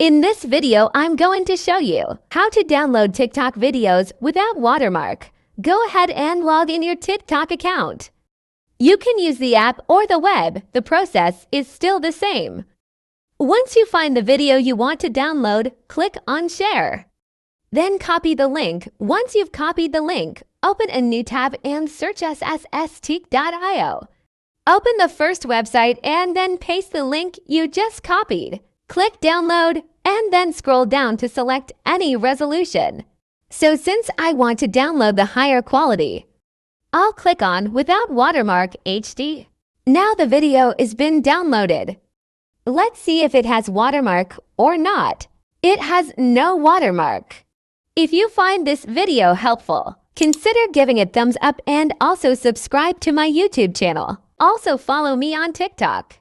In this video, I'm going to show you how to download TikTok videos without Watermark. Go ahead and log in your TikTok account. You can use the app or the web. The process is still the same. Once you find the video you want to download, click on Share. Then copy the link. Once you've copied the link, open a new tab and search us as stik.io. Open the first website and then paste the link you just copied. Click Download and then scroll down to select any resolution. So since I want to download the higher quality, I'll click on Without Watermark HD. Now the video has been downloaded. Let's see if it has watermark or not. It has no watermark. If you find this video helpful, consider giving it a thumbs up and also subscribe to my YouTube channel. Also follow me on TikTok.